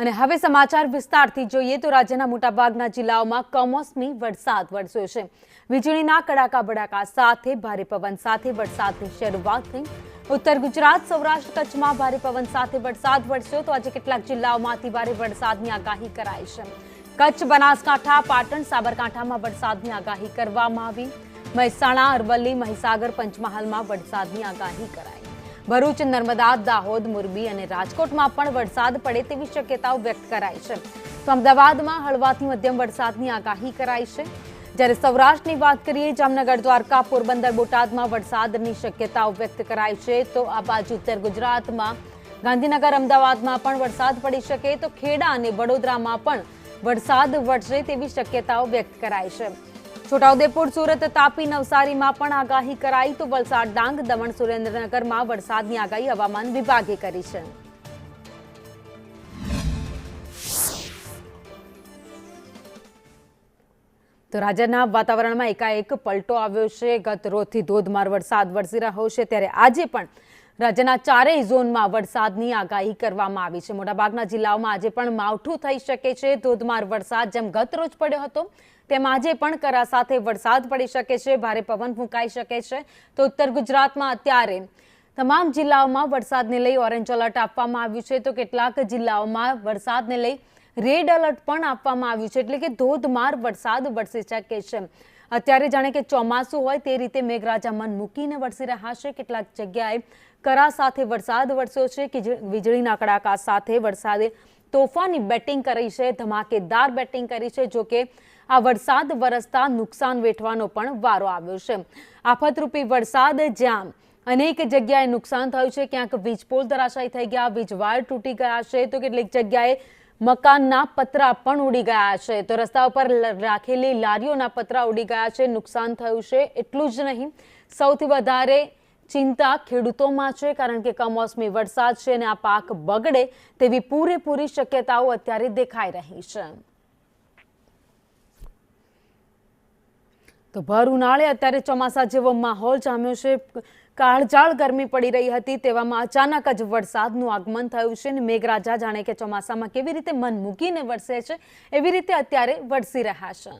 અને હવે સમાચાર વિસ્તારથી જોઈએ તો રાજ્યના મોટાભાગના જિલ્લાઓમાં કમોસમી વરસાદ વરસ્યો છે। વીજળીના કડાકા ભડાકા સાથે ભારે પવન સાથે વરસાદની શરૂઆત થઈ। ઉત્તર ગુજરાત, સૌરાષ્ટ્ર, કચ્છમાં ભારે પવન સાથે વરસાદ વરસ્યો તો આજે કેટલાક જિલ્લાઓમાંથી ભારે વરસાદની આગાહી કરાઈ છે। કચ્છ, બનાસકાંઠા, પાટણ, સાબરકાંઠામાં વરસાદની આગાહી કરવામાં આવી। મહેસાણા, અરવલ્લી, મહીસાગર, પંચમહાલમાં વરસાદની આગાહી કરાઈ। ભરૂચ, નર્મદા, દાહોદ, મોરબી અને રાજકોટમાં પણ વરસાદ પડે તેવી શક્યતાઓ વ્યક્ત કરાઈ છે। તો અમદાવાદમાં હળવાથી મધ્યમ વરસાદની આગાહી કરાઈ છે। જ્યારે સૌરાષ્ટ્રની વાત કરીએ, જામનગર, દ્વારકા, પોરબંદર, બોટાદમાં વરસાદની શક્યતાઓ વ્યક્ત કરાઈ છે। તો આ બાજુ ઉત્તર ગુજરાતમાં ગાંધીનગર, અમદાવાદમાં પણ વરસાદ પડી શકે તો ખેડા અને વડોદરામાં પણ વરસાદ વરસે તેવી શક્યતાઓ વ્યક્ત કરાઈ છે। છોટાઉદેપુર, સુરત, તાપી, નવસારીમાં પણ આગાહી કરાઈ તો વલસાડ, ડાંગ, દમણ, સુરેન્દ્રનગરમાં વરસાદની આગાહી હવામાન વિભાગે કરી છે। તો રાજ્યના વાતાવરણમાં એકાએક પલટો આવ્યો છે। ગત રોજથી ધોધમાર વરસાદ વરસી રહ્યો છે, ત્યારે આજે પણ રાજ્યના ચારેય ઝોનમાં વરસાદની આગાહી કરવામાં આવી છે। મોટાભાગના જિલ્લાઓમાં આજે પણ માવઠું થઈ શકે છે। ધોધમાર વરસાદ જેમ ગત રોજ પડ્યો હતો તેમ આજે પણ કરા સાથે વરસાદ પડી શકે છે। ભારે પવન ફૂંકાઈ શકે છે। તો ઉત્તર ગુજરાતમાં અત્યારે તમામ જિલ્લાઓમાં વરસાદને લઈ ઓરેન્જ એલર્ટ આપવામાં આવ્યું છે। તો કેટલાક જિલ્લાઓમાં વરસાદને લઈ રેડ એલર્ટ પણ આપવામાં આવ્યું છે, એટલે કે ધોધમાર વરસાદ વરસી શકે છે। અત્યારે જાણે કે ચોમાસું હોય તે રીતે મેઘરાજા મન મૂકીને વરસી રહ્યા છે। કેટલાક જગ્યાએ કરા સાથે વરસાદ વરસ્યો છે કે વીજળીના કડાકા સાથે વરસાદે તોફાની બેટિંગ કરી છે, ધમાકેદાર બેટિંગ કરી છે। જોકે આ વરસાદ વરસતા નુકસાન વેઠવાનો પણ વારો આવ્યો છે। આફતરૂપી વરસાદ જ્યાં અનેક જગ્યાએ નુકસાન થયું છે, ક્યાંક વીજપોલ ધરાશાયી થઈ ગયા, વીજ વાયર તૂટી ગયા છે, તો કેટલીક જગ્યાએ મકાનના પતરા પણ ઉડી ગયા છે। તો રસ્તા ઉપર રાખેલી લારીઓના પતરા ઉડી ગયા છે, નુકસાન થયું છે। એટલું જ નહીં, સૌથી વધારે ચિંતા ખેડૂતોમાં છે, કારણ કે કમોસમી વરસાદ છે અને આ પાક બગડે તેવી પૂરેપૂરી શક્યતાઓ અત્યારે દેખાઈ રહી છે। તો ભર ઉનાળે અત્યારે ચોમાસા જેવો માહોલ જામ્યો છે। કાળઝાળ ગરમી પડી રહી હતી, તેવામાં અચાનક જ વરસાદનું આગમન થયું છે અને મેઘરાજા જાણે કે ચોમાસામાં કેવી રીતે મન મૂકીને વરસે છે એવી રીતે અત્યારે વરસી રહ્યા છે।